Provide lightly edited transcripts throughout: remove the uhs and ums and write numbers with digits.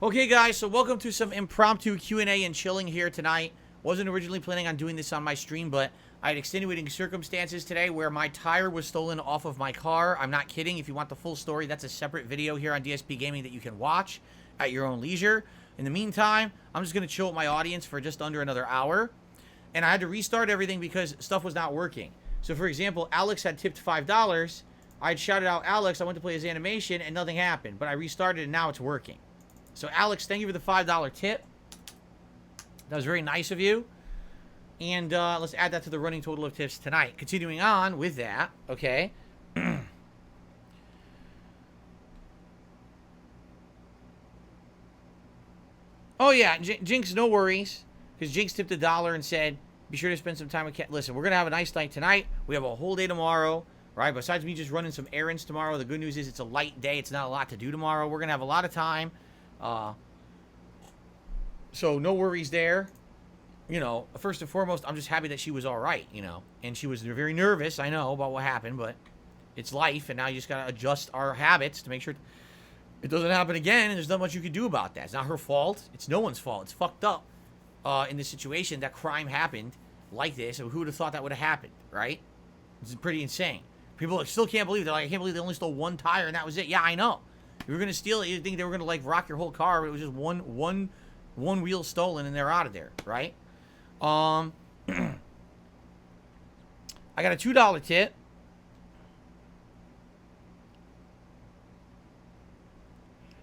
Okay, guys, so welcome to some impromptu Q&A and chilling here tonight. Wasn't originally planning on doing this on my stream, but I had extenuating circumstances today where my tire was stolen off of my car. I'm not kidding. If you want the full story, that's a separate video here on DSPGaming that you can watch at your own leisure. In the meantime, I'm just going to chill with my audience for just under another hour. And I had to restart everything because stuff was not working. So, for example, Alex had tipped $5. I had shouted out Alex. I went to play his animation, and nothing happened. But I restarted, and now it's working. So, Alex, thank you for the $5 tip. That was very nice of you. And let's add that to the running total of tips tonight. Continuing on with that, okay. Oh, yeah, Jinx, no worries. Because Jinx tipped $1 and said, be sure to spend some time with Cat. Listen, we're going to have a nice night tonight. We have a whole day tomorrow, right? Besides me just running some errands tomorrow, the good news is it's a light day. It's not a lot to do tomorrow. We're going to have a lot of time. So no worries there. You know, first and foremost, I'm just happy that she was all right, you know. And she was very nervous, I know, about what happened, but it's life, and now you just got to adjust our habits to make sure it doesn't happen again, and there's not much you can do about that. It's not her fault. It's no one's fault. It's fucked up in this situation that crime happened like this, and who would have thought that would have happened, right? This is pretty insane. People still can't believe it. They're like, I can't believe they only stole one tire, and that was it. Yeah, I know. If you were going to steal it, you'd think they were going to, like, rock your whole car, but it was just one wheel stolen, and they're out of there, right? I got a $2 tip.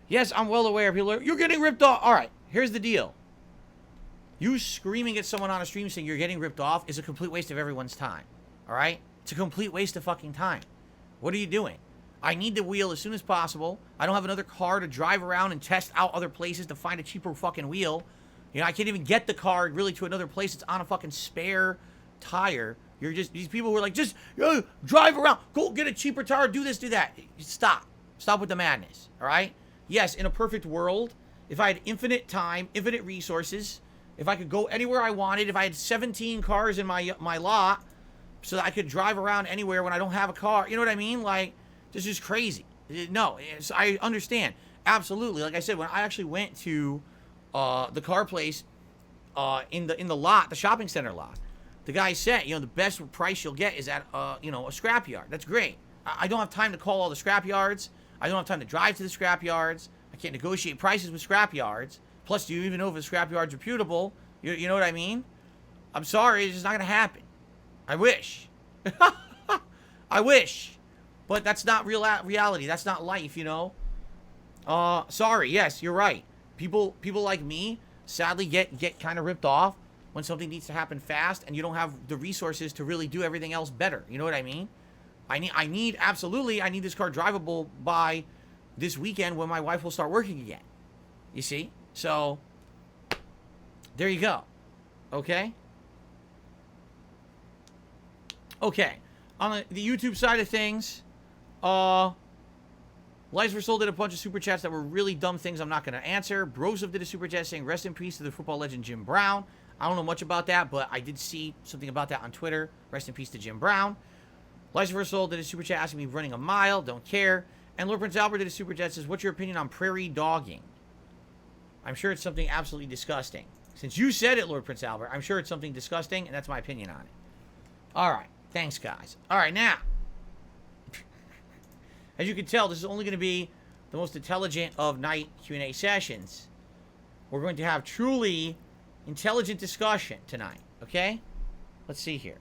Yes, I'm well aware. People are, you're getting ripped off. All right, here's the deal. You screaming at someone on a stream saying you're getting ripped off is a complete waste of everyone's time. All right? It's a complete waste of fucking time. What are you doing? I need the wheel as soon as possible. I don't have another car to drive around and test out other places to find a cheaper fucking wheel. You know, I can't even get the car really to another place. It's on a fucking spare tire. You're just, these people who are like, just drive around. Go get a cheaper tire. Do this, do that. Stop. Stop with the madness. All right? Yes, in a perfect world, if I had infinite time, infinite resources, if I could go anywhere I wanted, if I had 17 cars in my lot so that I could drive around anywhere when I don't have a car, you know what I mean? Like, this is crazy. No, I understand. Absolutely. Like I said, when I actually went to the car place in the lot, the shopping center lot, the guy said, you know, the best price you'll get is at, you know, a scrap yard. That's great. I don't have time to call all the scrap yards. I don't have time to drive to the scrap yards. I can't negotiate prices with scrap yards. Plus, do you even know if the scrap yard's reputable? You know what I mean? I'm sorry, it's just not going to happen. I wish. I wish. But that's not reality. That's not life, you know? Sorry, yes, you're right. People like me sadly get kind of ripped off when something needs to happen fast and you don't have the resources to really do everything else better. You know what I mean? I need absolutely, I need this car drivable by this weekend when my wife will start working again. You see? So, there you go. Okay? Okay. On the YouTube side of things, Lies Were Sold did a bunch of super chats that were really dumb things I'm not going to answer. Brosov did a super chat saying, rest in peace to the football legend Jim Brown. I don't know much about that, but I did see something about that on Twitter. Rest in peace to Jim Brown. Lies Were Sold did a super chat asking me running a mile. Don't care. And Lord Prince Albert did a super chat says, what's your opinion on prairie dogging? I'm sure it's something absolutely disgusting. Since you said it, Lord Prince Albert, I'm sure it's something disgusting, and that's my opinion on it. All right. Thanks, guys. All right, now. As you can tell, this is only going to be the most intelligent of night Q&A sessions. We're going to have truly intelligent discussion tonight, okay? Let's see here.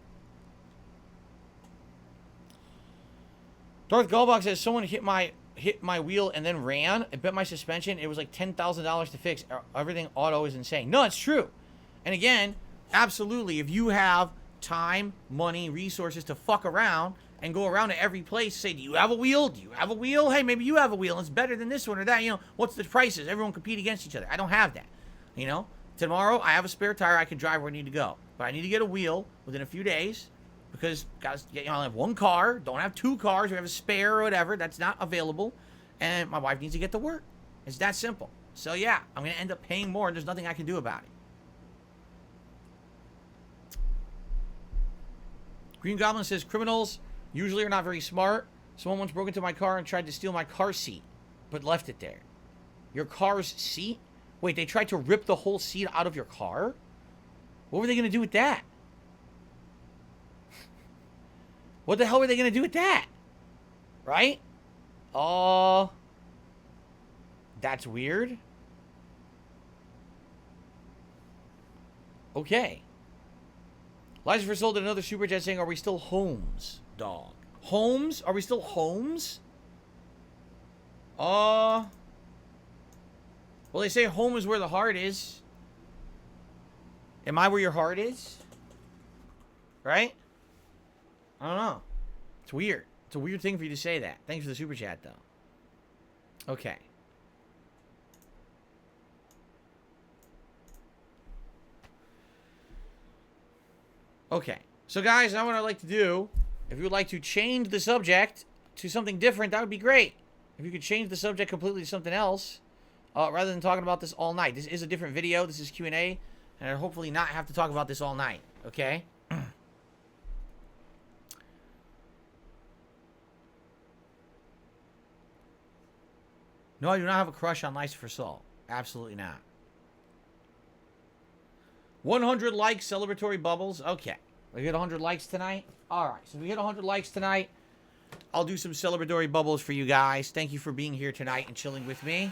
Darth Gulbach says, someone hit my wheel and then ran. I bet my suspension, it was like $10,000 to fix. Everything auto is insane. No, it's true. And again, absolutely, if you have time, money, resources to fuck around and go around to every place, say, do you have a wheel? Do you have a wheel? Hey, maybe you have a wheel and it's better than this one or that. You know, what's the prices? Everyone compete against each other. I don't have that. You know, tomorrow I have a spare tire. I can drive where I need to go. But I need to get a wheel within a few days. Because, guys, you know, I have one car, don't have two cars, we have a spare or whatever, that's not available, and my wife needs to get to work. It's that simple. So, yeah, I'm going to end up paying more, and there's nothing I can do about it. Green Goblin says, criminals usually are not very smart. Someone once broke into my car and tried to steal my car seat, but left it there. Your car's seat? Wait, they tried to rip the whole seat out of your car? What were they going to do with that? What the hell were they going to do with that? Right? Oh. That's weird. Okay. Liza for sold another super chat saying, are we still Holmes, dog? Holmes? Are we still Holmes? Well, they say home is where the heart is. Am I where your heart is? Right? I don't know. It's weird. It's a weird thing for you to say that. Thanks for the super chat, though. Okay. Okay. So, guys, now what I'd like to do, if you would like to change the subject to something different, that would be great. If you could change the subject completely to something else, rather than talking about this all night. This is a different video. This is Q&A, and I'll hopefully not have to talk about this all night. Okay? No, I do not have a crush on Liza for Soul. Absolutely not. 100 likes, celebratory bubbles. Okay. We hit 100 likes tonight. All right. So we hit 100 likes tonight. I'll do some celebratory bubbles for you guys. Thank you for being here tonight and chilling with me.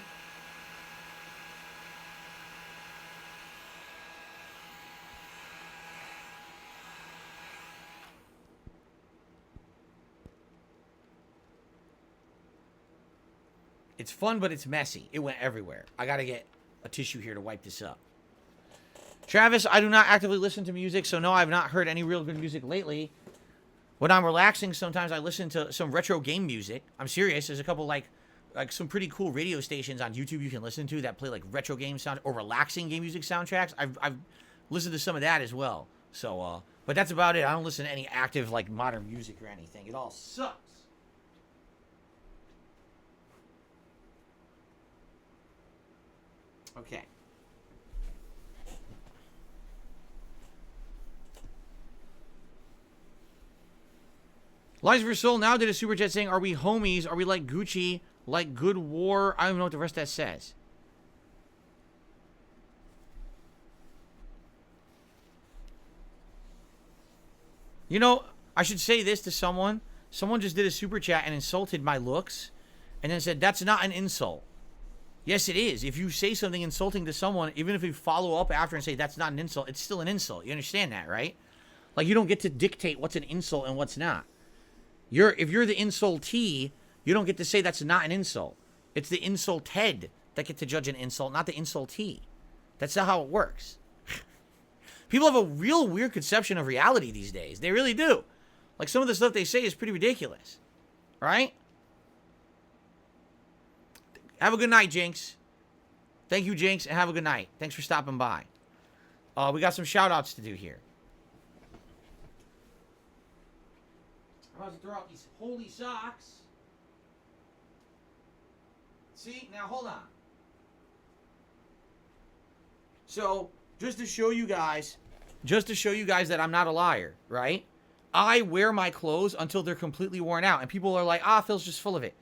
It's fun, but it's messy. It went everywhere. I got to get a tissue here to wipe this up. Travis, I do not actively listen to music, so no, I've not heard any real good music lately. When I'm relaxing, sometimes I listen to some retro game music. I'm serious. There's a couple, like some pretty cool radio stations on YouTube you can listen to that play, like, retro game sound or relaxing game music soundtracks. I've listened to some of that as well. So, but that's about it. I don't listen to any active, like, modern music or anything. It all sucks. Okay. Liza for Soul now did a super chat saying, are we homies? Are we like Gucci? Like good war? I don't even know what the rest of that says. You know, I should say this to someone. Someone just did a super chat and insulted my looks and then said, that's not an insult. Yes, it is. If you say something insulting to someone, even if you follow up after and say that's not an insult, it's still an insult. You understand that, right? Like, you don't get to dictate what's an insult and what's not. If you're the insultee, you don't get to say that's not an insult. It's the insulted that get to judge an insult, not the insultee. That's not how it works. People have a real weird conception of reality these days. They really do. Like, some of the stuff they say is pretty ridiculous. Right? Have a good night, Jinx. Thank you, Jinx, and have a good night. Thanks for stopping by. We got some shout-outs to do here. I'm about to throw out these holy socks. See? Now, hold on. So, just to show you guys that I'm not a liar, right? I wear my clothes until they're completely worn out. And people are like, Phil's just full of it.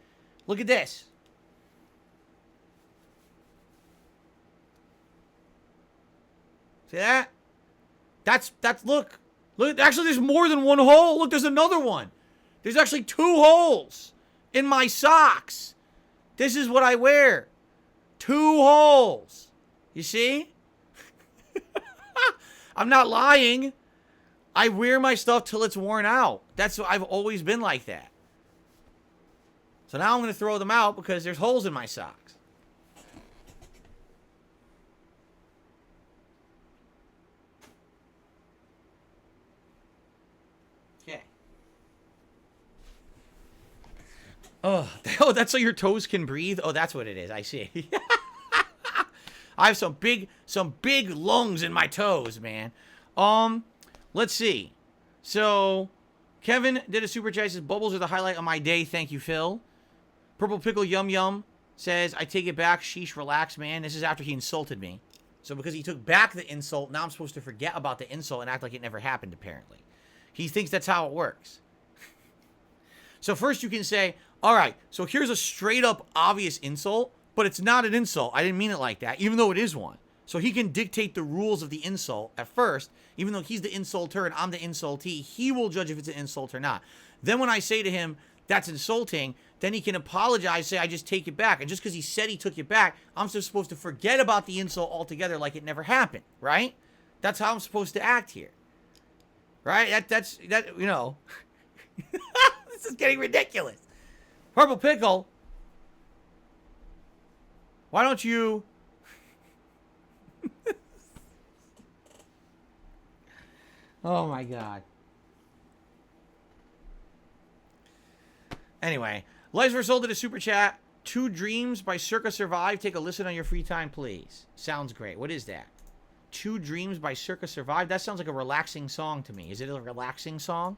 Look at this. See that? That's, look. Look, actually, there's more than one hole. Look, there's another one. There's actually 2 holes in my socks. This is what I wear. 2 holes. You see? I'm not lying. I wear my stuff till it's worn out. I've always been like that. So now I'm going to throw them out because there's holes in my socks. Okay. Oh, that's so your toes can breathe? Oh, that's what it is. I see. I have some big lungs in my toes, man. Let's see. So, Kevin did a super chat. Says, bubbles are the highlight of my day. Thank you, Phil. Purple Pickle Yum Yum says, I take it back. Sheesh, relax, man. This is after he insulted me. So because he took back the insult, now I'm supposed to forget about the insult and act like it never happened, apparently. He thinks that's how it works. So first you can say, all right, so here's a straight up obvious insult, but it's not an insult. I didn't mean it like that, even though it is one. So he can dictate the rules of the insult at first, even though he's the insulter and I'm the insultee. He will judge if it's an insult or not. Then when I say to him, that's insulting, then he can apologize, say, I just take it back. And just because he said he took it back, I'm just supposed to forget about the insult altogether like it never happened, right? That's how I'm supposed to act here. Right? That's you know. This is getting ridiculous. Purple Pickle, why don't you... Oh my God. Anyway, Lives Were Sold to the Super Chat. 2 Dreams by Circa Survive. Take a listen on your free time, please. Sounds great. What is that? 2 Dreams by Circa Survive. That sounds like a relaxing song to me. Is it a relaxing song?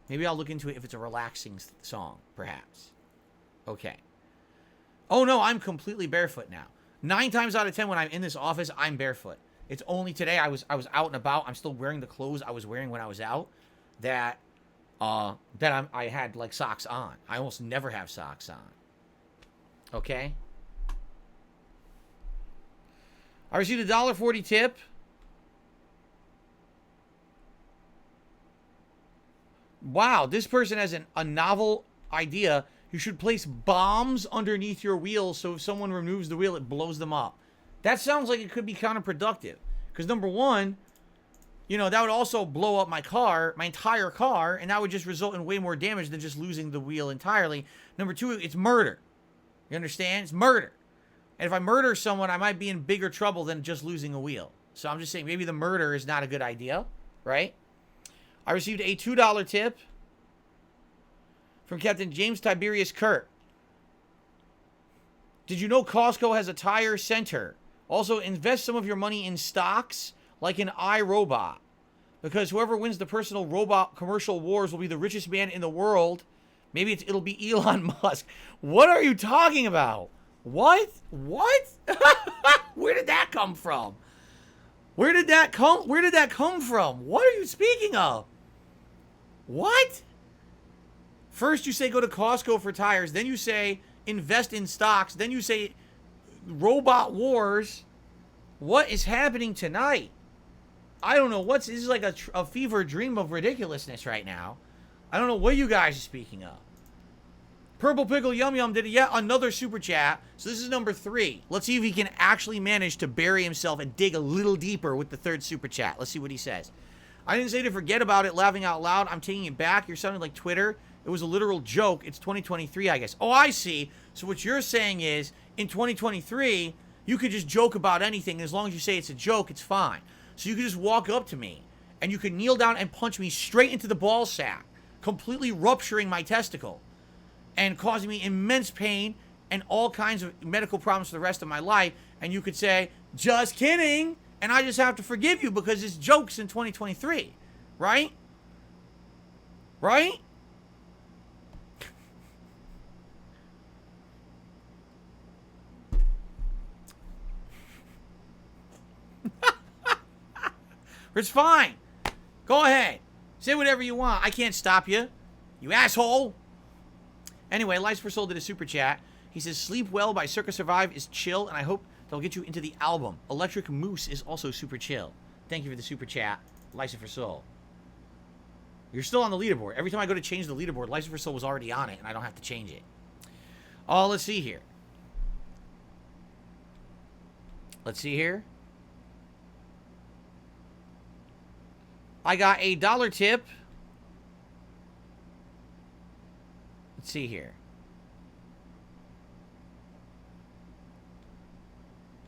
Maybe I'll look into it if it's a relaxing song, perhaps. Okay. Oh no, I'm completely barefoot now. 9 times out of 10 when I'm in this office, I'm barefoot. It's only today I was out and about. I'm still wearing the clothes I was wearing when I was out. I had like socks on. I almost never have socks on. Okay. I received a $1.40 tip. Wow, this person has a novel idea. You should place bombs underneath your wheels so if someone removes the wheel, it blows them up. That sounds like it could be counterproductive. Because number one, you know, that would also blow up my car, my entire car, and that would just result in way more damage than just losing the wheel entirely. Number two, it's murder. You understand? It's murder. And if I murder someone, I might be in bigger trouble than just losing a wheel. So I'm just saying maybe the murder is not a good idea, right? I received a $2 tip from Captain James Tiberius Kurt. Did you know Costco has a tire center? Also, invest some of your money in stocks like an iRobot. Because whoever wins the personal robot commercial wars will be the richest man in the world. Maybe it'll be Elon Musk. What are you talking about? What? What? Where did that come from? Where did that come from? What are you speaking of? What? First you say go to Costco for tires, then you say invest in stocks, then you say robot wars. What is happening tonight? I don't know. This is like a fever dream of ridiculousness right now. I don't know what you guys are speaking of. Purple Pickle Yum Yum did yet another super chat. So this is number 3. Let's see if he can actually manage to bury himself and dig a little deeper with the 3rd super chat. Let's see what he says. I didn't say to forget about it, laughing out loud. I'm taking it back. You're sounding like Twitter. It was a literal joke. It's 2023, I guess. Oh, I see. So what you're saying is, in 2023, you could just joke about anything. As long as you say it's a joke, it's fine. So you could just walk up to me, and you could kneel down and punch me straight into the ball sack, completely rupturing my testicle, and causing me immense pain and all kinds of medical problems for the rest of my life. And you could say, just kidding, and I just have to forgive you because it's jokes in 2023. Right? Right? It's fine. Go ahead. Say whatever you want. I can't stop you. You asshole. Anyway, Lights for Soul did a super chat. He says, Sleep Well by Circa Survive is chill, and I hope they'll get you into the album. Electric Moose is also super chill. Thank you for the super chat, Lights for Soul. You're still on the leaderboard. Every time I go to change the leaderboard, Lights for Soul was already on it, and I don't have to change it. Oh, let's see here. Let's see here. I got a $1 tip. Let's see here.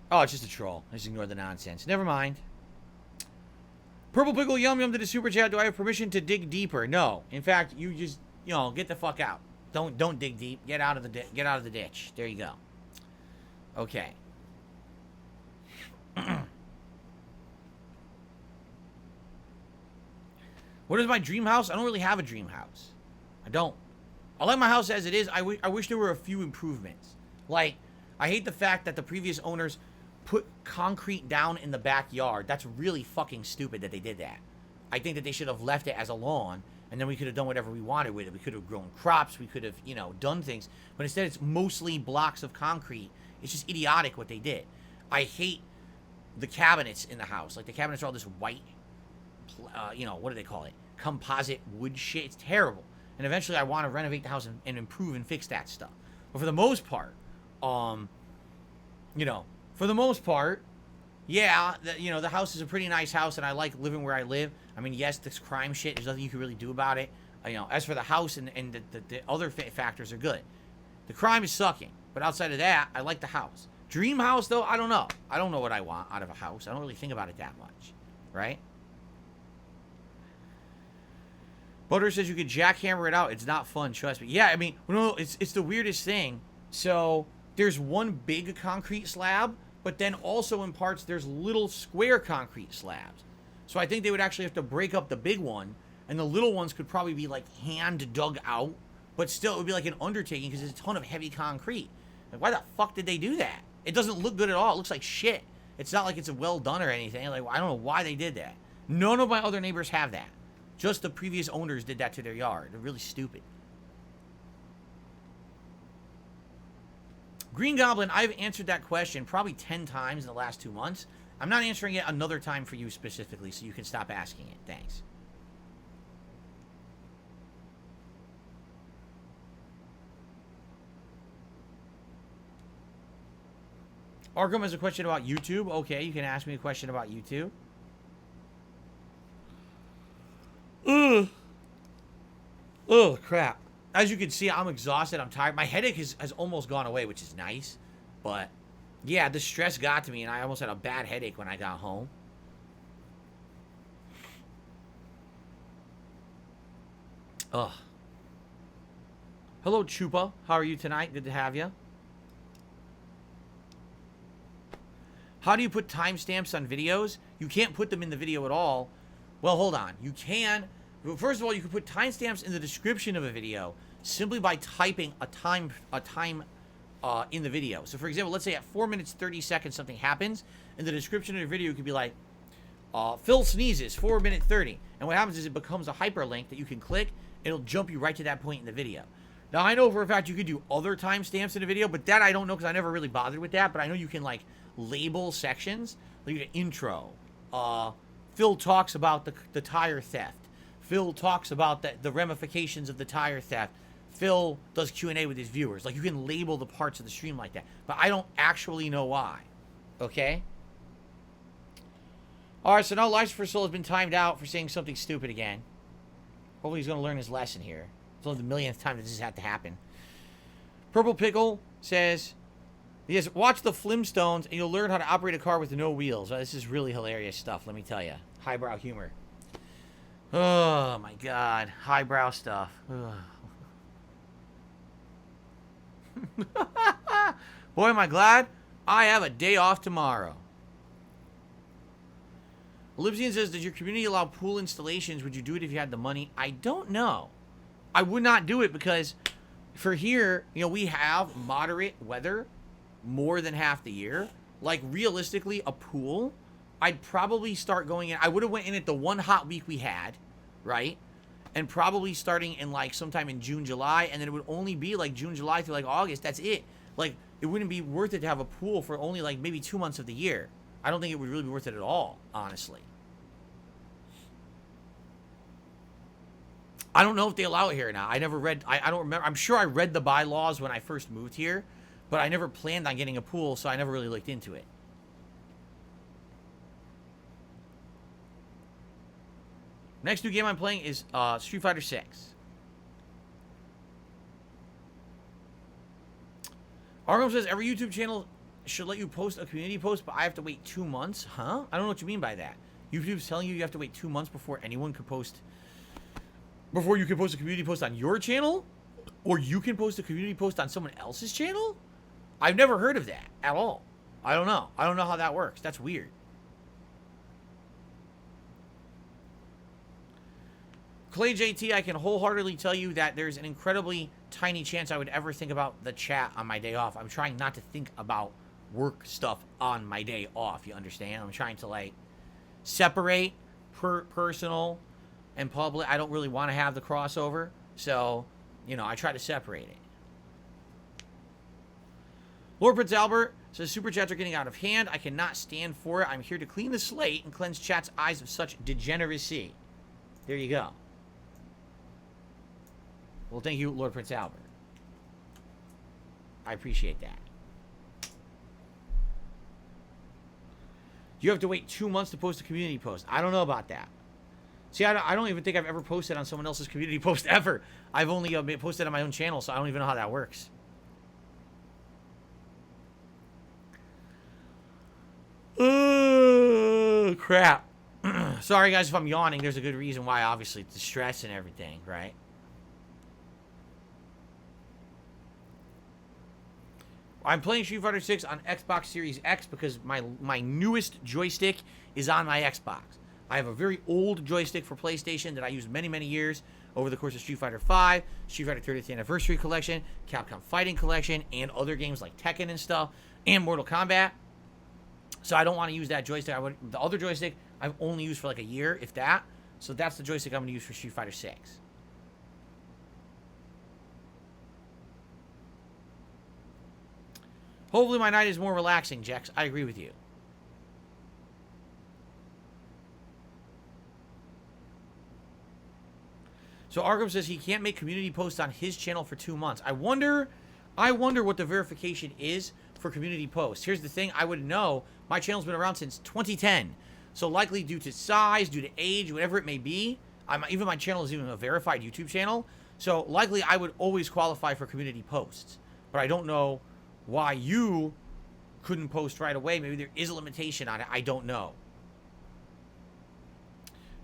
Oh, it's just a troll. Just ignore the nonsense. Never mind. Purple Pickle Yum Yum did a super chat. Do I have permission to dig deeper? No. In fact, you just, get the fuck out. Don't dig deep. Get out of the ditch. There you go. Okay. What is my dream house? I don't really have a dream house. I don't. I like my house as it is. I wish there were a few improvements. Like, I hate the fact that the previous owners put concrete down in the backyard. That's really fucking stupid that they did that. I think that they should have left it as a lawn, and then we could have done whatever we wanted with it. We could have grown crops. We could have, done things. But instead, it's mostly blocks of concrete It's just idiotic what they did. I hate the cabinets in the house. Like, the cabinets are all this white, you know, what do they call it? Composite wood shit. It's terrible. And eventually I want to renovate the house and improve and fix that stuff. But for the most part, you know, for the most part, yeah, you know, the house is a pretty nice house, and I like living where I live. I mean, yes, this crime shit, there's nothing you can really do about it. You know, as for the house and the other factors are good. The crime is sucking, but outside of that, I like the house. Dream house, though, I don't know. I don't know what I want out of a house. I don't really think about it that much, right? Butter says you could jackhammer it out. It's not fun, trust me. Yeah, I mean, no, it's the weirdest thing. So there's one big concrete slab, but then also in parts there's little square concrete slabs. So I think they would actually have to break up the big one, and the little ones could probably be like hand dug out, but still it would be like an undertaking because there's a ton of heavy concrete. Like, why the fuck did they do that? It doesn't look good at all. It looks like shit. It's not like it's well done or anything. Like, I don't know why they did that. None of my other neighbors have that. Just the previous owners did that to their yard. They're really stupid. Green Goblin, I've answered that question probably 10 times in the last 2 months. I'm not answering it another time for you specifically, so you can stop asking it. Thanks. Arkham has a question about YouTube. Okay, you can ask me a question about YouTube. Ugh. Oh, crap. As you can see, I'm exhausted. I'm tired. My headache has almost gone away, which is nice. But, yeah, the stress got to me, and I almost had a bad headache when I got home. Ugh. Hello, Chupa. How are you tonight? Good to have you. How do you put timestamps on videos? You can't put them in the video at all. Well, hold on. You can. First of all, you can put timestamps in the description of a video simply by typing a time in the video. So, for example, let's say at 4 minutes 30 seconds something happens. In the description of the video, you could be like, Phil sneezes, 4 minute 30. And what happens is it becomes a hyperlink that you can click. It'll jump you right to that point in the video. Now, I know for a fact you could do other timestamps in a video, but that I don't know because I never really bothered with that. But I know you can, like, label sections. Like an intro. Phil talks about the tire theft. Phil talks about the ramifications of the tire theft. Phil does Q&A with his viewers. Like, you can label the parts of the stream like that. But I don't actually know why. Okay? Alright, so now Life for Soul has been timed out for saying something stupid again. Hopefully he's going to learn his lesson here. It's only the millionth time that this has had to happen. Purple Pickle says, yes, watch the Flintstones and you'll learn how to operate a car with no wheels. This is really hilarious stuff, let me tell you. Highbrow humor. Oh, my God. Highbrow stuff. Boy, am I glad I have a day off tomorrow. Ellipsian says, does your community allow pool installations? Would you do it if you had the money? I don't know. I would not do it because for here, you know, we have moderate weather more than half the year. Like, realistically, a pool, I'd probably start going in. I would have went in it the one hot week we had, right? And probably starting in, like, sometime in June, July, and then it would only be, like, June, July through, like, August. That's it. Like, it wouldn't be worth it to have a pool for only, like, maybe 2 months of the year. I don't think it would really be worth it at all, honestly. I don't know if they allow it here now. I never read, I don't remember. I'm sure I read the bylaws when I first moved here, but I never planned on getting a pool, so I never really looked into it. Next new game I'm playing is Street Fighter 6. Arkham says, every YouTube channel should let you post a community post, but I have to wait 2 months? Huh? I don't know what you mean by that. YouTube's telling you have to wait 2 months before anyone could post... Before you can post a community post on your channel? Or you can post a community post on someone else's channel? I've never heard of that at all. I don't know. I don't know how that works. That's weird. Clay JT, I can wholeheartedly tell you that there's an incredibly tiny chance I would ever think about the chat on my day off. I'm trying not to think about work stuff on my day off, you understand? I'm trying to, like, separate personal and public. I don't really want to have the crossover, so, you know, I try to separate it. Lord Prince Albert, So super chats are getting out of hand. I cannot stand for it. I'm here to clean the slate and cleanse chat's eyes of such degeneracy. There you go. Well, thank you, Lord Prince Albert. I appreciate that. You have to wait 2 months to post a community post. I don't know about that. See, I don't even think I've ever posted on someone else's community post ever. I've only posted on my own channel, so I don't even know how that works. Crap. Sorry, guys, if I'm yawning. There's a good reason why, obviously. It's the stress and everything, right? I'm playing Street Fighter 6 on Xbox Series X because my newest joystick is on my Xbox. I have a very old joystick for PlayStation that I used many, many years over the course of Street Fighter 5, Street Fighter 30th Anniversary Collection, Capcom Fighting Collection, and other games like Tekken and stuff, and Mortal Kombat. So I don't want to use that joystick. The other joystick I've only used for like a year, if that. So that's the joystick I'm going to use for Street Fighter 6. Hopefully my night is more relaxing, Jex. I agree with you. So Arkham says he can't make community posts on his channel for 2 months. I wonder what the verification is for community posts. Here's the thing. I wouldn't know. My channel's been around since 2010. So likely due to size, due to age, whatever it may be. Even my channel is even a verified YouTube channel. So likely I would always qualify for community posts. But I don't know why you couldn't post right away. Maybe there is a limitation on it. I don't know.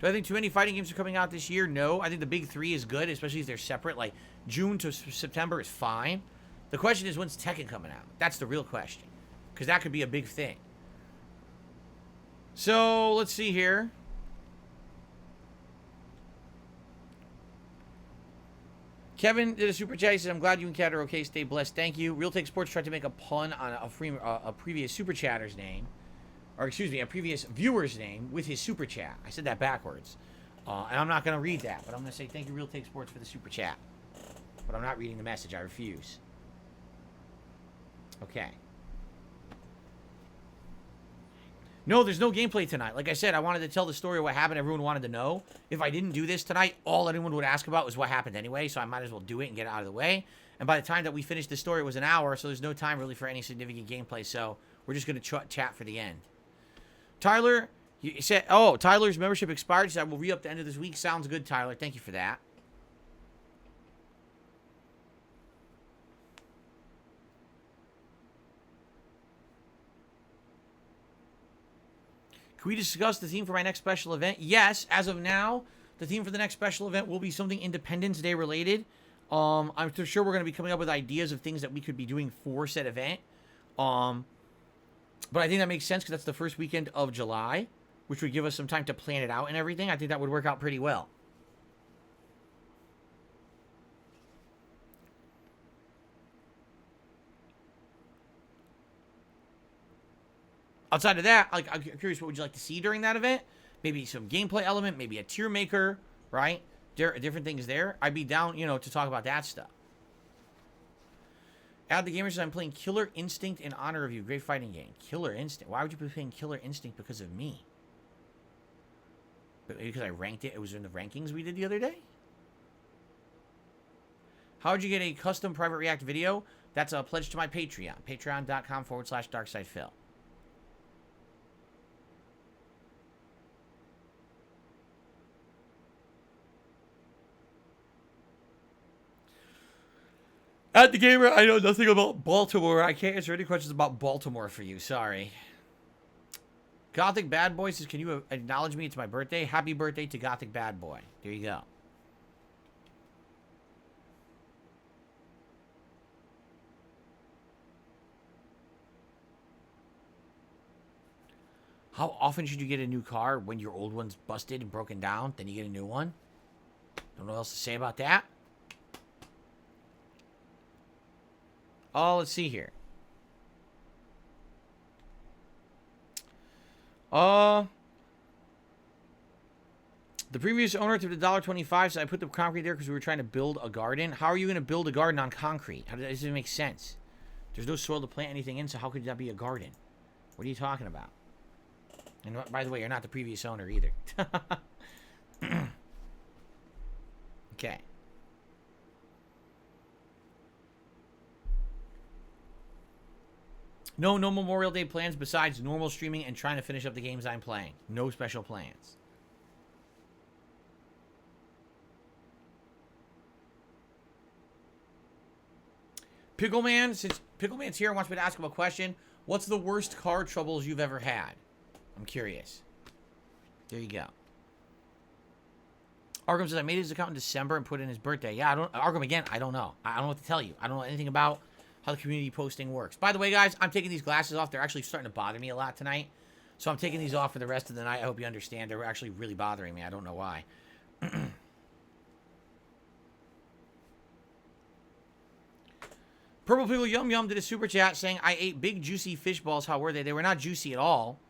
Do I think too many fighting games are coming out this year? No. I think the big three is good, especially if they're separate. Like, June to September is fine. The question is, when's Tekken coming out? That's the real question. Because that could be a big thing. So, let's see here. Kevin did a super chat. He said, I'm glad you and Kat are okay. Stay blessed. Thank you. Real Take Sports tried to make a pun on a previous super chatter's name. Or, excuse me, a previous viewer's name with his super chat. I said that backwards. And I'm not going to read that. But I'm going to say thank you, Real Take Sports, for the super chat. But I'm not reading the message. I refuse. Okay. No, there's no gameplay tonight. Like I said, I wanted to tell the story of what happened. Everyone wanted to know. If I didn't do this tonight, all anyone would ask about was what happened anyway. So I might as well do it and get it out of the way. And by the time that we finished the story, it was an hour. So there's no time really for any significant gameplay. So we're just going to chat for the end. Tyler, you said, oh, Tyler's membership expired. He said, I will re-up the end of this week. Sounds good, Tyler. Thank you for that. Can we discuss the theme for my next special event? Yes, as of now, the theme for the next special event will be something Independence Day related. I'm sure we're going to be coming up with ideas of things that we could be doing for said event. But I think that makes sense because that's the first weekend of July, which would give us some time to plan it out and everything. I think that would work out pretty well. Outside of that, like, I'm curious, what would you like to see during that event? Maybe some gameplay element, maybe a tier maker, right? Different things there. I'd be down, to talk about that stuff. Add the Gamer says, I'm playing Killer Instinct in honor of you. Great fighting game. Killer Instinct. Why would you be playing Killer Instinct because of me? Because I ranked it. It was in the rankings we did the other day? How would you get a custom private react video? That's a pledge to my Patreon. Patreon.com/DarksidePhil. At the Gamer, I know nothing about Baltimore. I can't answer any questions about Baltimore for you. Sorry. Gothic Bad Boy says, can you acknowledge me? It's my birthday. Happy birthday to Gothic Bad Boy. There you go. How often should you get a new car? When your old one's busted and broken down, then you get a new one? Don't know what else to say about that. Oh, let's see here. The previous owner took the $1.25, so I put the concrete there because we were trying to build a garden. How are you going to build a garden on concrete? How does it make sense? There's no soil to plant anything in, so how could that be a garden? What are you talking about? And by the way, you're not the previous owner either. Okay. No Memorial Day plans besides normal streaming and trying to finish up the games I'm playing. No special plans. Pickleman, since Pickleman's here and wants me to ask him a question, what's the worst car troubles you've ever had? I'm curious. There you go. Arkham says, I made his account in December and put in his birthday. Yeah, Arkham, again, I don't know. I don't know what to tell you. I don't know anything about how the community posting works. By the way, guys, I'm taking these glasses off. They're actually starting to bother me a lot tonight. So I'm taking these off for the rest of the night. I hope you understand. They're actually really bothering me. I don't know why. Purple Pickle Yum Yum did a super chat saying, I ate big juicy fish balls. How were they? They were not juicy at all.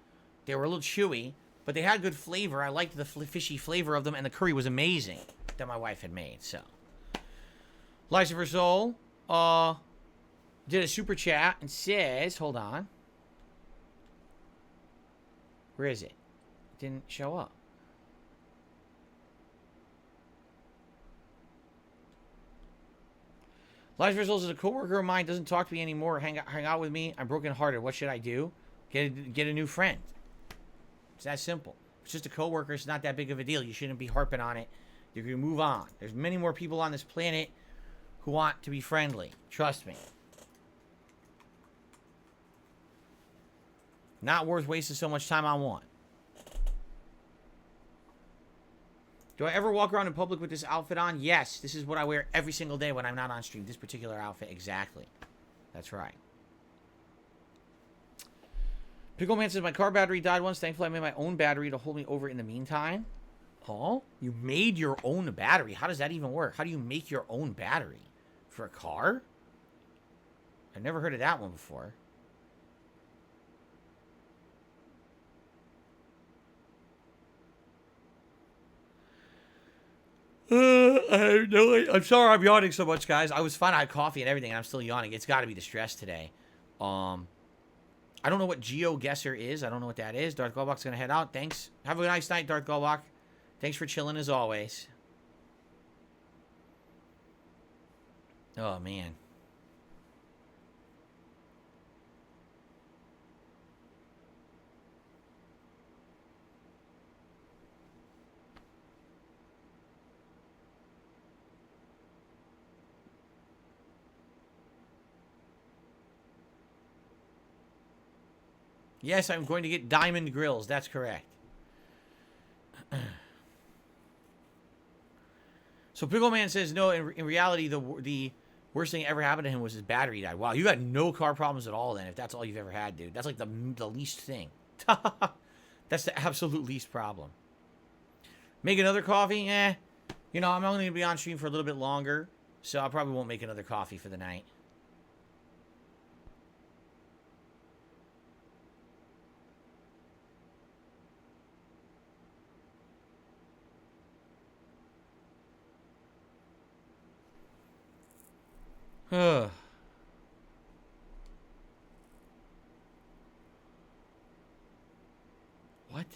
They were a little chewy, but they had good flavor. I liked the fishy flavor of them, and the curry was amazing that my wife had made. So, Lucifer Soul did a super chat and says, hold on. Where is it? It didn't show up. Lucifer Soul says, a coworker of mine doesn't talk to me anymore or hang out with me. I'm brokenhearted. What should I do? Get a new friend. It's that simple. It's just a coworker. It's not that big of a deal. You shouldn't be harping on it. You're going to move on. There's many more people on this planet who want to be friendly. Trust me. Not worth wasting so much time on one. Do I ever walk around in public with this outfit on? Yes. This is what I wear every single day when I'm not on stream. This particular outfit. Exactly. That's right. Pickleman says, my car battery died once. Thankfully, I made my own battery to hold me over in the meantime. Oh? You made your own battery? How does that even work? How do you make your own battery? For a car? I've never heard of that one before. I'm sorry I'm yawning so much, guys. I was fine. I had coffee and everything, and I'm still yawning. It's got to be the stress today. I don't know what GeoGuessr is. I don't know what that is. Darth Goldbach's going to head out. Thanks. Have a nice night, Darth Goldbach. Thanks for chilling as always. Oh, man. Yes, I'm going to get diamond grills. That's correct. So Pickleman says, no, in reality, the worst thing ever happened to him was his battery died. Wow, you got no car problems at all then, if that's all you've ever had, dude. That's like the least thing. That's the absolute least problem. Make another coffee? Eh. You know, I'm only going to be on stream for a little bit longer, so I probably won't make another coffee for the night. What?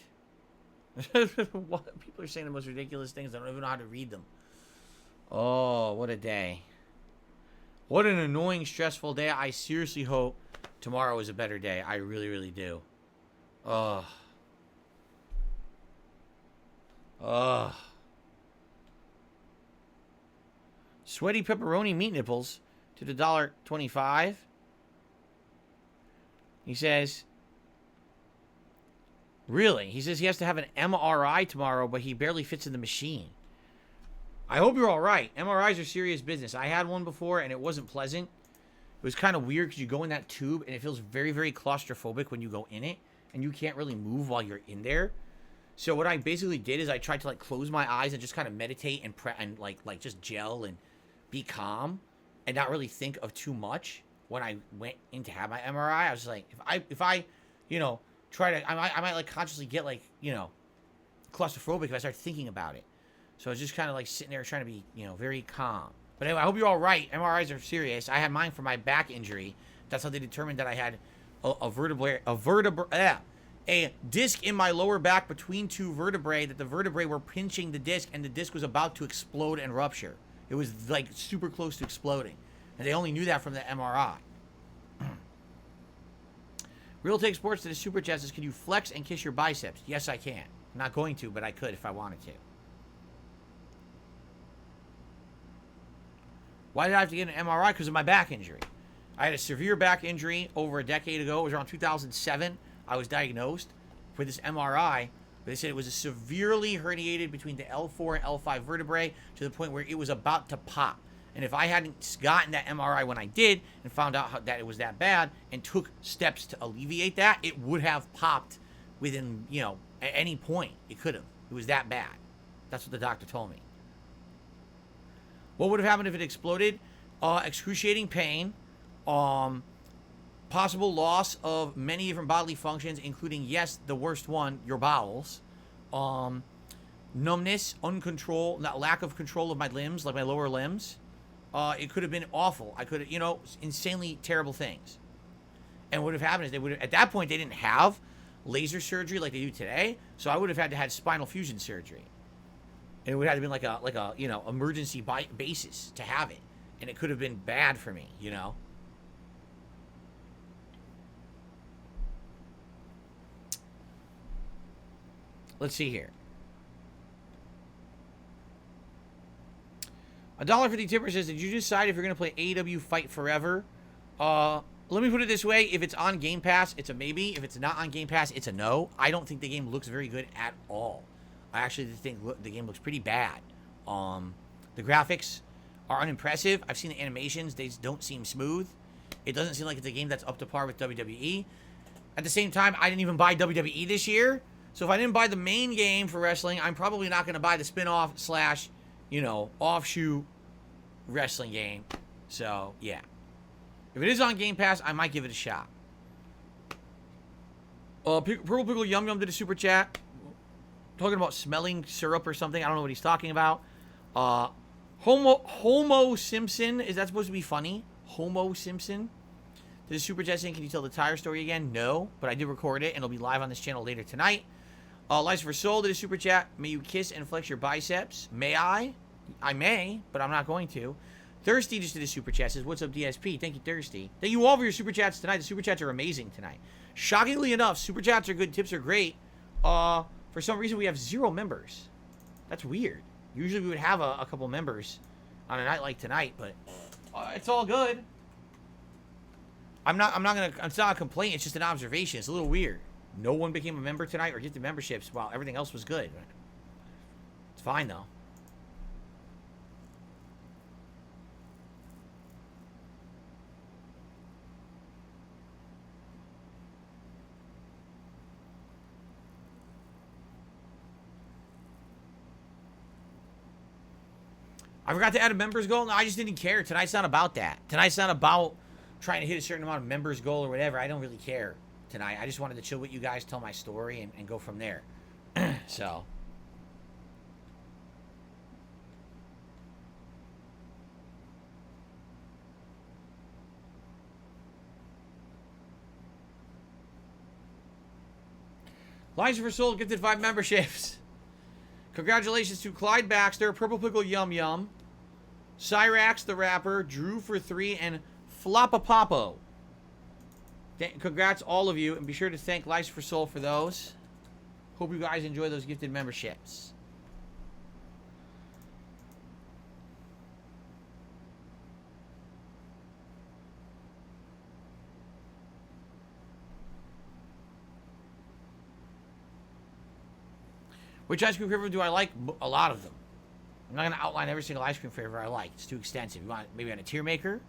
What? People are saying the most ridiculous things. I don't even know how to read them. Oh, what a day. What an annoying, stressful day. I seriously hope tomorrow is a better day. I really, really do. Ugh. Ugh. Sweaty pepperoni meat nipples to the $1.25. He says, really? He says he has to have an MRI tomorrow, but he barely fits in the machine. I hope you're all right. MRIs are serious business. I had one before, and it wasn't pleasant. It was kind of weird because you go in that tube, and it feels very, very claustrophobic when you go in it, and you can't really move while you're in there. So what I basically did is I tried to, like, close my eyes and just kind of meditate and like just gel and be calm and not really think of too much when I went in to have my MRI. I was like, if I, you know, try to, I might like consciously get like, you know, claustrophobic if I start thinking about it. So I was just kind of like sitting there trying to be, you know, very calm. But anyway, I hope you're all right. MRIs are serious. I had mine for my back injury That's how they determined that I had a disc in my lower back between two vertebrae, that the vertebrae were pinching the disc, and the disc was about to explode and rupture. It was like super close to exploding. And they only knew that from the MRI. Real Take Sports to the Super Chat says, can you flex and kiss your biceps? Yes, I can. I'm not going to, but I could if I wanted to. Why did I have to get an MRI? Because of my back injury. I had a severe back injury over a decade ago. It was around 2007. I was diagnosed for this MRI. They said it was a severely herniated between the L4 and L5 vertebrae to the point where it was about to pop. And if I hadn't gotten that MRI when I did and found out that it was that bad and took steps to alleviate that, it would have popped within, you know, at any point. It could have. It was that bad. That's what the doctor told me. What would have happened if it exploded? Excruciating pain, possible loss of many different bodily functions, including, yes, the worst one, your bowels, numbness, lack of control of my limbs, like my lower limbs. It could have been awful. I could have, you know, insanely terrible things. And what would have happened is they would have, at that point, they didn't have laser surgery like they do today, so I would have had to have spinal fusion surgery. And it would have been like a you know, emergency basis to have it. And it could have been bad for me, you know. Let's see here. $1.50 tipper says, did you decide if you're going to play AEW Fight Forever? Let me put it this way. If it's on Game Pass, it's a maybe. If it's not on Game Pass, it's a no. I don't think the game looks very good at all. I actually think the game looks pretty bad. The graphics are unimpressive. I've seen the animations. They don't seem smooth. It doesn't seem like it's a game that's up to par with WWE. At the same time, I didn't even buy WWE this year. So if I didn't buy the main game for wrestling, I'm probably not going to buy the spin-off / you know, offshoot wrestling game. So, yeah. If it is on Game Pass, I might give it a shot. Purple Pickle Yum Yum did a super chat. Talking about smelling syrup or something. I don't know what he's talking about. Homo Simpson. Is that supposed to be funny? Homo Simpson. Did a super chat saying, can you tell the tire story again? No, but I did record it, and it'll be live on this channel later tonight. License for Soul did a super chat. May you kiss and flex your biceps? May I? I may, but I'm not going to. Thirsty just did a super chat. Says, what's up, DSP? Thank you, Thirsty. Thank you all for your super chats tonight. The super chats are amazing tonight. Shockingly enough, super chats are good. Tips are great. For some reason, we have 0 members. That's weird. Usually, we would have a couple members on a night like tonight, but it's all good. It's not a complaint. It's just an observation. It's a little weird. No one became a member tonight or gifted memberships while everything else was good. It's fine, though. I forgot to add a members goal. No, I just didn't care. Tonight's not about that. Tonight's not about trying to hit a certain amount of members goal or whatever. I don't really care tonight. I just wanted to chill with you guys, tell my story, and go from there. So. License for Soul gifted 5 memberships. Congratulations to Clyde Baxter, Purple Pickle Yum Yum, Cyrax the Rapper, Drew for 3, and Floppapapo. Congrats all of you, and be sure to thank License for Soul for those. Hope you guys enjoy those gifted memberships. Which ice cream flavor do I like? A lot of them. I'm not going to outline every single ice cream flavor I like. It's too extensive. You want maybe on a tier maker?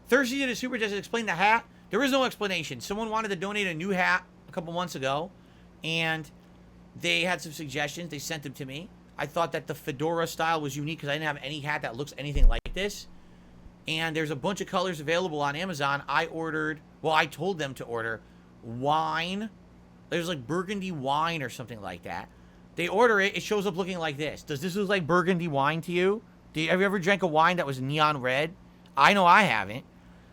Thirsty did a super just explain the hat. There is no explanation. Someone wanted to donate a new hat a couple months ago, and they had some suggestions. They sent them to me. I thought that the fedora style was unique because I didn't have any hat that looks anything like this. And there's a bunch of colors available on Amazon. I told them to order wine. There's like burgundy wine or something like that. They order it, it shows up looking like this. Does this look like burgundy wine to you? Have you ever drank a wine that was neon red? I know I haven't.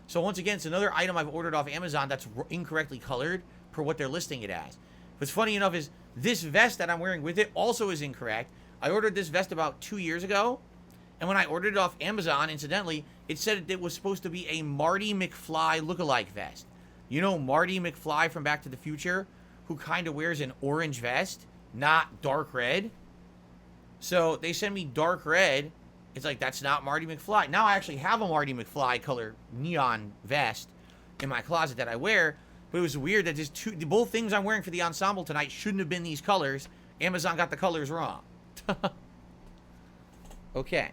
So once again, it's another item I've ordered off Amazon that's incorrectly colored per what they're listing it as. What's funny enough is this vest that I'm wearing with it also is incorrect. I ordered this vest about 2 years ago, and when I ordered it off Amazon, incidentally, it said it was supposed to be a Marty McFly lookalike vest. You know Marty McFly from Back to the Future, who kind of wears an orange vest, not dark red? So they send me dark red. It's like, that's not Marty McFly. Now I actually have a Marty McFly color neon vest in my closet that I wear, but it was weird that just both things I'm wearing for the ensemble tonight shouldn't have been these colors. Amazon got the colors wrong. Okay.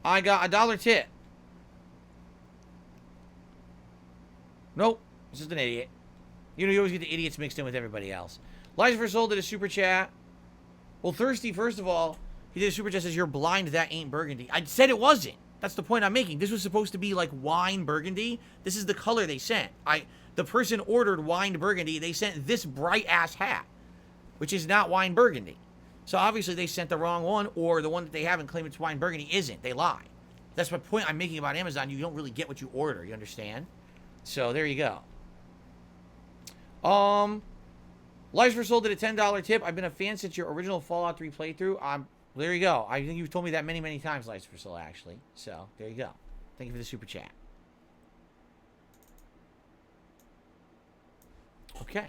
I got $1 tip. Nope. It's just an idiot. You know, you always get the idiots mixed in with everybody else. Liza for Soul did a super chat. Well, Thirsty, first of all, he did a super chat says, you're blind, that ain't burgundy. I said it wasn't. That's the point I'm making. This was supposed to be like wine burgundy. This is the color they sent. The person ordered wine burgundy. They sent this bright-ass hat, which is not wine burgundy. So obviously they sent the wrong one, or the one that they have and claim it's wine burgundy isn't. They lie. That's my point I'm making about Amazon. You don't really get what you order. You understand? So there you go. Lives for Soul did a $10 tip. I've been a fan since your original Fallout 3 playthrough. There you go. I think you've told me that many, many times, Lives for Soul, actually. So there you go. Thank you for the super chat. Okay.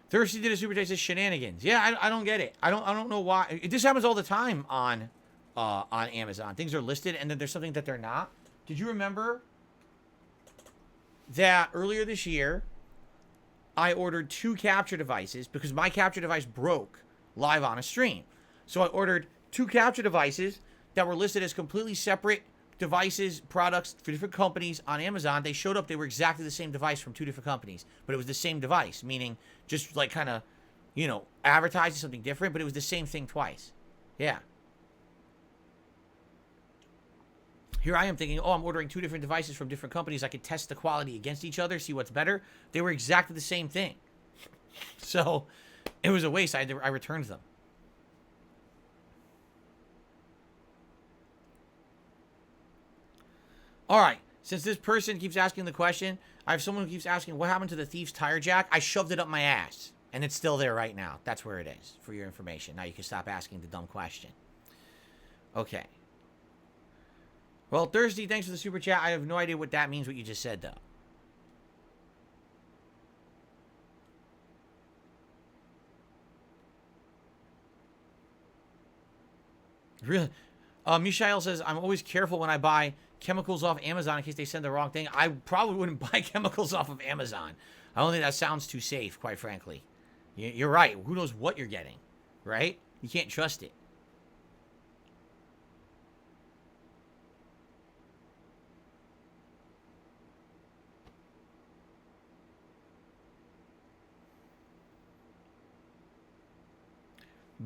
Thirsty did a super chat says shenanigans. Yeah, I don't get it. I don't know why. This happens all the time on Amazon. Things are listed and then there's something that they're not. Did you remember that earlier this year I ordered 2 capture devices because my capture device broke live on a stream. So I ordered 2 capture devices that were listed as completely separate devices, products for different companies on Amazon. They showed up, they were exactly the same device from 2 different companies, but it was the same device, meaning just like kind of, you know, advertising something different, but it was the same thing twice. Yeah. Here I am thinking, oh, I'm ordering 2 different devices from different companies. I could test the quality against each other, see what's better. They were exactly the same thing. So it was a waste. I returned them. All right. Since this person keeps asking the question, I have someone who keeps asking, what happened to the thief's tire jack? I shoved it up my ass, and it's still there right now. That's where it is, for your information. Now you can stop asking the dumb question. Okay. Well, Thirsty, thanks for the super chat. I have no idea what that means, what you just said, though. Really? Mishael says, I'm always careful when I buy chemicals off Amazon in case they send the wrong thing. I probably wouldn't buy chemicals off of Amazon. I don't think that sounds too safe, quite frankly. You're right. Who knows what you're getting, right? You can't trust it.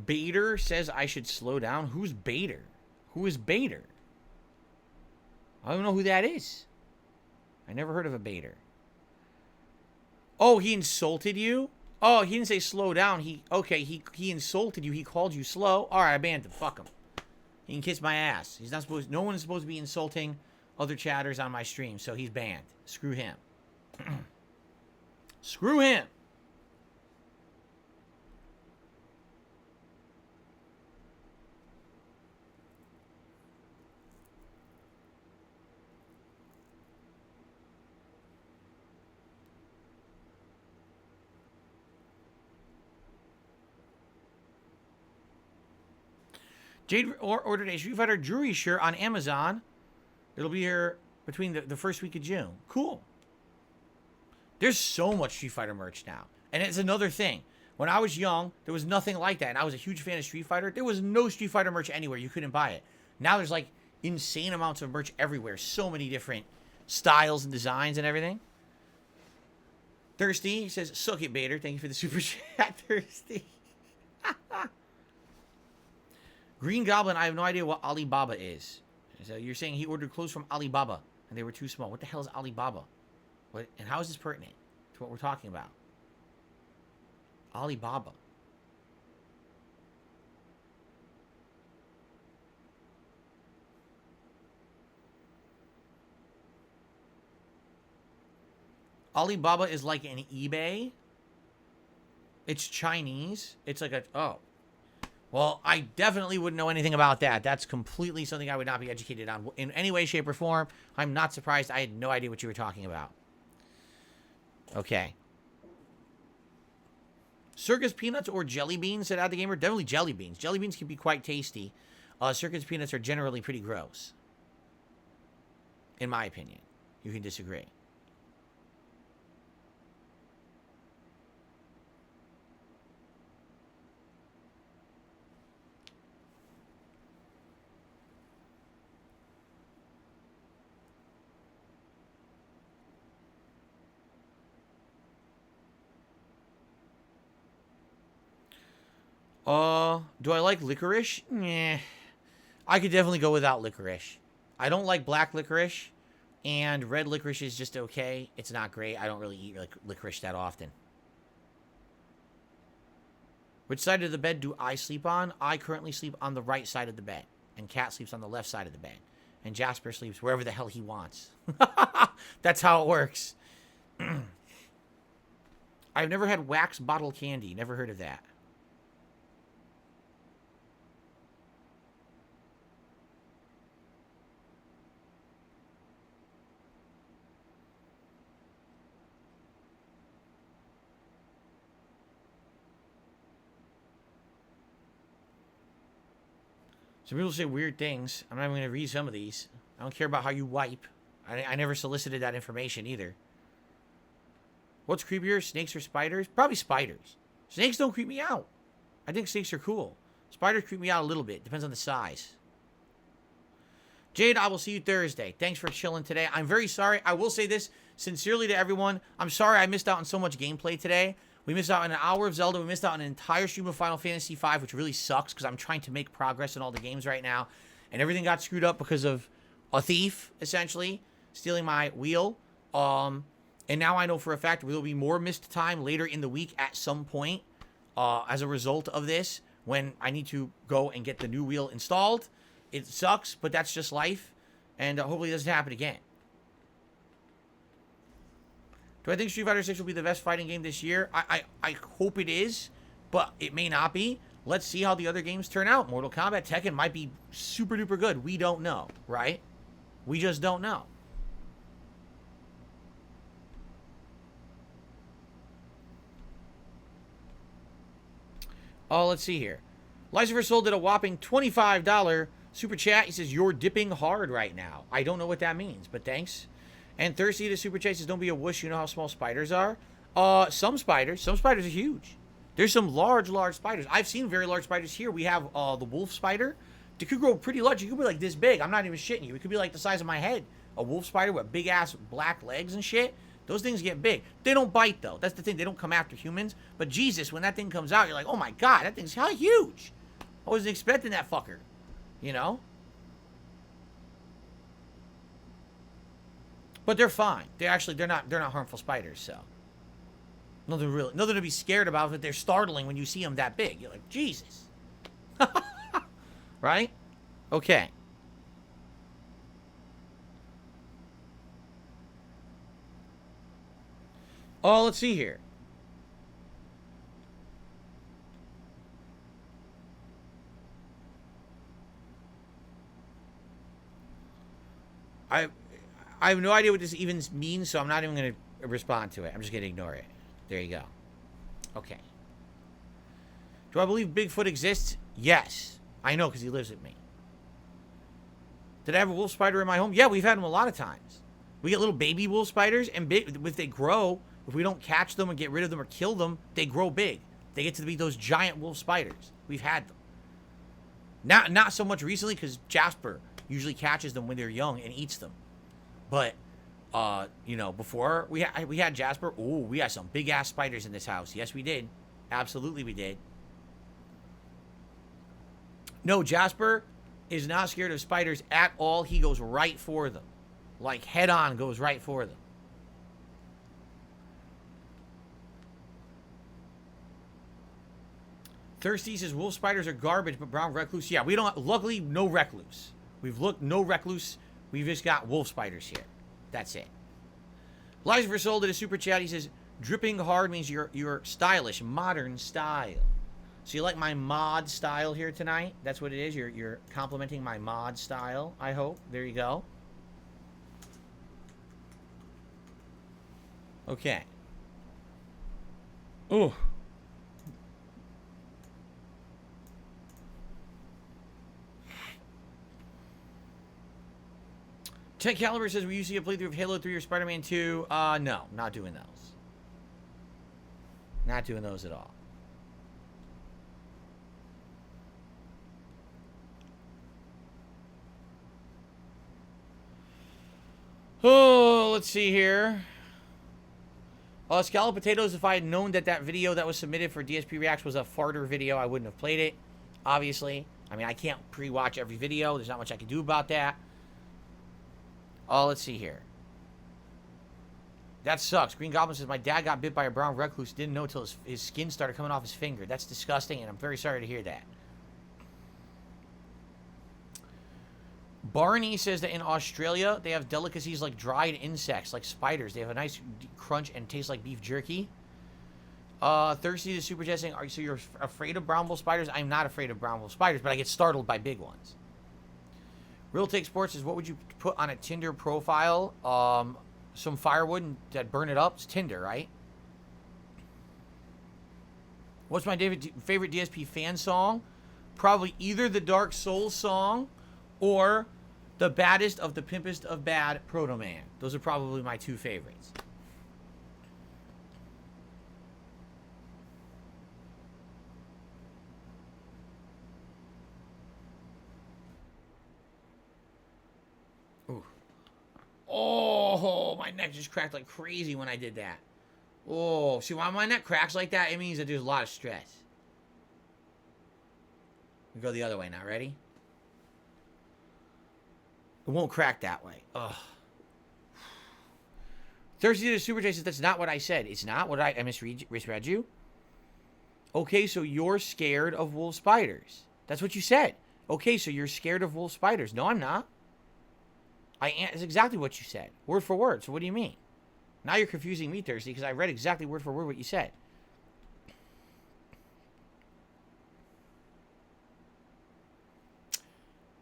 Bader says I should slow down. Who's Bader? Who is Bader? I don't know who that is. I never heard of a Bader. Oh, he insulted you? Oh, he didn't say slow down. He insulted you. He called you slow. All right, I banned him. Fuck him. He can kiss my ass. He's not supposed. No one is supposed to be insulting other chatters on my stream, so he's banned. Screw him. Screw him. Jade ordered a Street Fighter Drury shirt on Amazon. It'll be here between the first week of June. Cool. There's so much Street Fighter merch now. And it's another thing. When I was young, there was nothing like that. And I was a huge fan of Street Fighter. There was no Street Fighter merch anywhere. You couldn't buy it. Now there's like insane amounts of merch everywhere. So many different styles and designs and everything. Thirsty, he says, suck it, Bader. Thank you for the super chat, Thirsty. Green Goblin, I have no idea what Alibaba is. So you're saying he ordered clothes from Alibaba, and they were too small. What the hell is Alibaba? What? And how is this pertinent to what we're talking about? Alibaba. Alibaba is like an eBay. It's Chinese. It's like a... Oh. Well, I definitely wouldn't know anything about that. That's completely something I would not be educated on in any way, shape, or form. I'm not surprised. I had no idea what you were talking about. Okay. Circus peanuts or jelly beans, said Ad the Gamer. Definitely jelly beans. Jelly beans can be quite tasty. Circus peanuts are generally pretty gross. In my opinion. You can disagree. Do I like licorice? Nah. I could definitely go without licorice. I don't like black licorice, and red licorice is just okay. It's not great. I don't really eat licorice that often. Which side of the bed do I sleep on? I currently sleep on the right side of the bed, and Kat sleeps on the left side of the bed, and Jasper sleeps wherever the hell he wants. That's how it works. I've never had wax bottle candy. Never heard of that. Some people say weird things. I'm not even going to read some of these. I don't care about how you wipe. I never solicited that information either. What's creepier, snakes or spiders? Probably spiders. Snakes don't creep me out. I think snakes are cool. Spiders creep me out a little bit. Depends on the size. Jade, I will see you Thursday. Thanks for chilling today. I'm very sorry. I will say this sincerely to everyone. I'm sorry I missed out on so much gameplay today. We missed out on an hour of Zelda. We missed out on an entire stream of Final Fantasy V, which really sucks because I'm trying to make progress in all the games right now. And everything got screwed up because of a thief, essentially, stealing my wheel. And now I know for a fact there will be more missed time later in the week at some point as a result of this when I need to go and get the new wheel installed. It sucks, but that's just life. And hopefully it doesn't happen again. Do I think Street Fighter 6 will be the best fighting game this year? I hope it is, but it may not be. Let's see how the other games turn out. Mortal Kombat, Tekken might be super duper good. We don't know, right? We just don't know. Oh, let's see here. Lucifer Soul did a whopping $25 super chat. He says, you're dipping hard right now. I don't know what that means, but thanks. And Thirsty to super chat says, don't be a wuss. You know how small spiders are? Some spiders are huge. There's some large spiders. I've seen very large spiders here. We have the wolf spider. It could grow pretty large. It could be like this big. I'm not even shitting you. It could be like the size of my head. A wolf spider with big ass black legs and shit. Those things get big. They don't bite though. That's the thing. They don't come after humans. But Jesus, when that thing comes out, you're like, oh my God, that thing's how huge. I wasn't expecting that fucker. You know? But they're fine. They're not harmful spiders, so. Nothing to be scared about, but they're startling when you see them that big. You're like, Jesus. Right? Okay. Oh, let's see here. I have no idea what this even means, so I'm not even going to respond to it. I'm just going to ignore it. There you go. Okay. Do I believe Bigfoot exists? Yes. I know, because he lives with me. Did I have a wolf spider in my home? Yeah, we've had them a lot of times. We get little baby wolf spiders, and if they grow, if we don't catch them and get rid of them or kill them, they grow big. They get to be those giant wolf spiders. We've had them. Not so much recently, because Jasper usually catches them when they're young and eats them. But, you know, before we had Jasper, ooh, we had some big ass spiders in this house. Yes, we did. Absolutely, we did. No, Jasper is not scared of spiders at all. He goes right for them. Like, head on goes right for them. Thirsty says wolf spiders are garbage, but brown recluse. Yeah, we don't. Luckily, no recluse. We've looked, no recluse. We've just got wolf spiders here. That's it. Liza sold it a super chat. He says, dripping hard means you're stylish, modern style. So you like my mod style here tonight? That's what it is. You're complimenting my mod style, I hope. There you go. Okay. Ooh. Ted Caliber says, we used to get a playthrough of Halo 3 or Spider-Man 2. No, not doing those. Not doing those at all. Oh, let's see here. Scallop Potatoes, if I had known that that video that was submitted for DSP Reacts was a farter video, I wouldn't have played it, obviously. I mean, I can't pre-watch every video. There's not much I can do about that. Oh, let's see here. That sucks. Green Goblin says, my dad got bit by a brown recluse. Didn't know until his skin started coming off his finger. That's disgusting, and I'm very sorry to hear that. Barney says that in Australia, they have delicacies like dried insects, like spiders. They have a nice crunch and taste like beef jerky. Thirsty the super chat saying, so you're afraid of brown bull spiders? I'm not afraid of brown bull spiders, but I get startled by big ones. Real Take Sports says, what would you put on a Tinder profile? Some firewood and that burn it up. It's Tinder, right? What's my favorite DSP fan song? Probably either the Dark Souls song or the baddest of the pimpest of bad Proto Man. Those are probably my two favorites. Ooh. Oh, my neck just cracked like crazy when I did that. Oh, see, when my neck cracks like that, it means that there's a lot of stress. We go the other way now. Ready? It won't crack that way. Ugh. Thirsty to Super J says, that's not what I said. It's not what I misread you. Okay, so you're scared of wolf spiders. That's what you said. Okay, so you're scared of wolf spiders. No, I'm not. It's exactly what you said. Word for word. So what do you mean? Now you're confusing me, Thirsty, because I read exactly word for word what you said.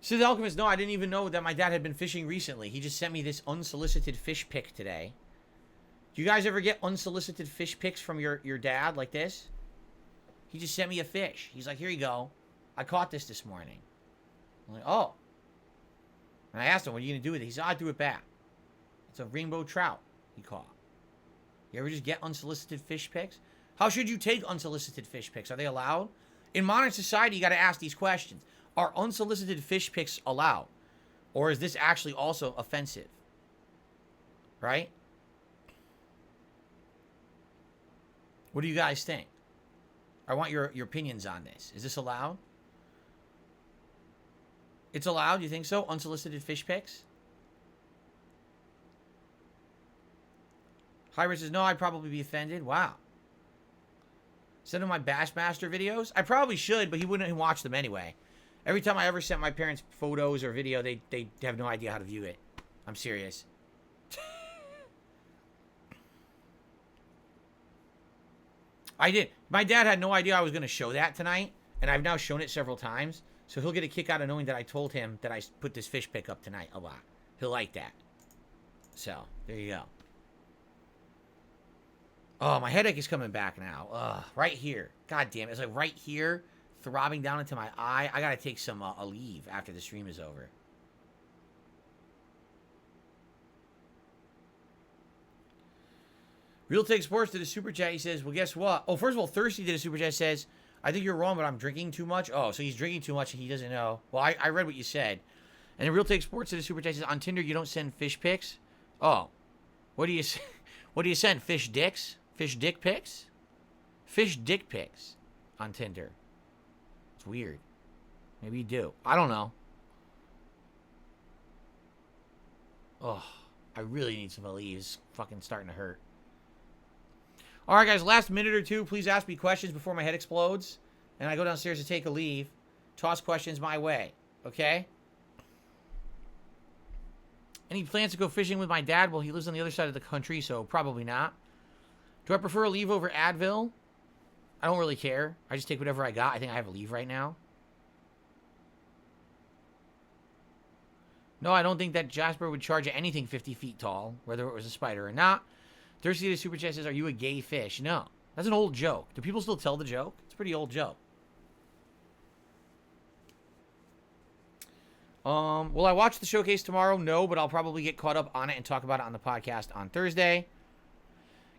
So the Alchemist, no, I didn't even know that my dad had been fishing recently. He just sent me this unsolicited fish pic today. Do you guys ever get unsolicited fish pics from your dad like this? He just sent me a fish. He's like, here you go. I caught this morning. I'm like, oh. And I asked him, what are you going to do with it? He said, I threw it back. It's a rainbow trout he caught. You ever just get unsolicited fish pics? How should you take unsolicited fish pics? Are they allowed? In modern society, you got to ask these questions. Are unsolicited fish pics allowed? Or is this actually also offensive? Right? What do you guys think? I want your opinions on this. Is this allowed? It's allowed? You think so? Unsolicited fish pics? Hybrid says, no, I'd probably be offended. Wow. Send him my Bassmaster videos? I probably should, but he wouldn't watch them anyway. Every time I ever sent my parents photos or video, they have no idea how to view it. I'm serious. I did. My dad had no idea I was going to show that tonight, and I've now shown it several times. So he'll get a kick out of knowing that I told him that I put this fish pic up tonight a lot. He'll like that. So, there you go. Oh, my headache is coming back now. Ugh, right here. God damn it. It's like right here, throbbing down into my eye. I gotta take some a leave after the stream is over. Real Take Sports did a super chat. He says, well, guess what? Oh, first of all, Thirsty did a super chat. Says, I think you're wrong, but I'm drinking too much. Oh, so he's drinking too much and he doesn't know. Well, I read what you said. And then Real Take Sports did a super chat. Says, on Tinder, you don't send fish pics? Oh. What do you send? Fish dicks? Fish dick pics? Fish dick pics on Tinder. It's weird. Maybe you do. I don't know. Oh, I really need some leaves. Fucking starting to hurt. All right, guys, last minute or two. Please ask me questions before my head explodes. and I go downstairs to take a leave, toss questions my way, okay? Any plans to go fishing with my dad? Well, he lives on the other side of the country, so probably not. Do I prefer a leave over Advil? I don't really care. I just take whatever I got. I think I have a leave right now. No, I don't think that Jasper would charge anything 50 feet tall, whether it was a spider or not. Thirsty to Super Chat says, are you a gay fish? No. That's an old joke. Do people still tell the joke? It's a pretty old joke. Will I watch the showcase tomorrow? No, but I'll probably get caught up on it and talk about it on the podcast on Thursday.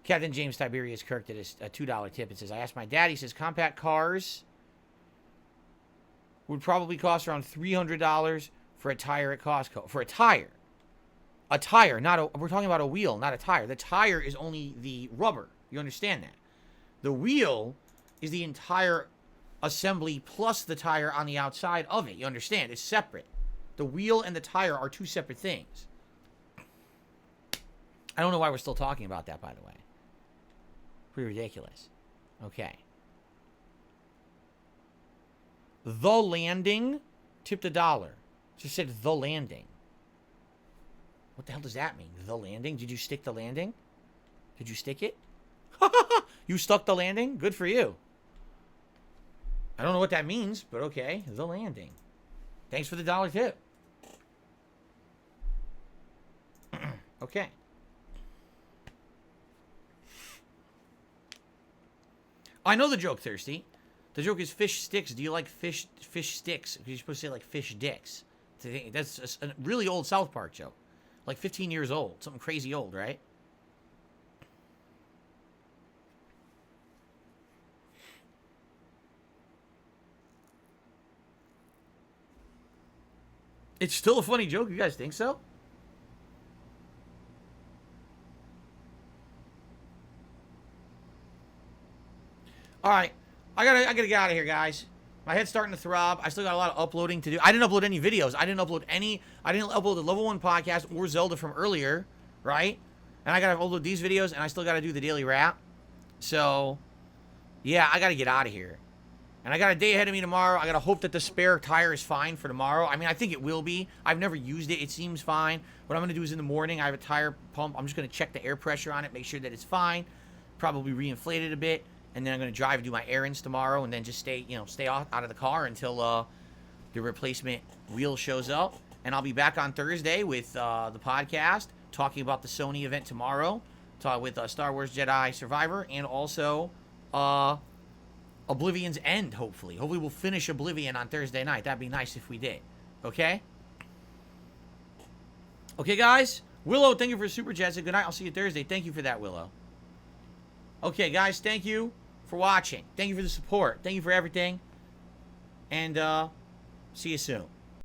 Captain James Tiberius Kirk did a $2 tip. It says, I asked my dad. He says, compact cars would probably cost around $300 for a tire at Costco. For a tire. A tire, not a... We're talking about a wheel, not a tire. The tire is only the rubber. You understand that? The wheel is the entire assembly plus the tire on the outside of it. You understand? It's separate. The wheel and the tire are two separate things. I don't know why we're still talking about that, by the way. Pretty ridiculous. Okay. The Landing tipped $1. Just said The Landing. What the hell does that mean? The Landing? Did you stick the landing? Did you stick it? You stuck the landing? Good for you. I don't know what that means, but okay. The Landing. Thanks for the $1 tip. Okay. I know the joke, Thirsty. The joke is fish sticks. Do you like fish sticks? You're supposed to say like fish dicks. That's a really old South Park joke. Like 15 years old. Something crazy old, right? It's still a funny joke. You guys think so? All right, I gotta get out of here, guys. My head's starting to throb. I still got a lot of uploading to do. I didn't upload any videos. I didn't upload the Level 1 podcast or Zelda from earlier, right? And I gotta upload these videos, and I still gotta do the daily wrap. So, yeah, I gotta get out of here. And I got a day ahead of me tomorrow. I gotta hope that the spare tire is fine for tomorrow. I mean, I think it will be. I've never used it. It seems fine. What I'm gonna do is in the morning, I have a tire pump. I'm just gonna check the air pressure on it, make sure that it's fine. Probably reinflate it a bit. And then I'm going to drive and do my errands tomorrow and then just stay out of the car until the replacement wheel shows up. And I'll be back on Thursday with the podcast, talking about the Sony event tomorrow, with Star Wars Jedi Survivor, and also Oblivion's End, hopefully. Hopefully we'll finish Oblivion on Thursday night. That'd be nice if we did. Okay? Okay, guys? Willow, thank you for Super Chats. Good night. I'll see you Thursday. Thank you for that, Willow. Okay, guys, thank you for watching. Thank you for the support. Thank you for everything. And see you soon.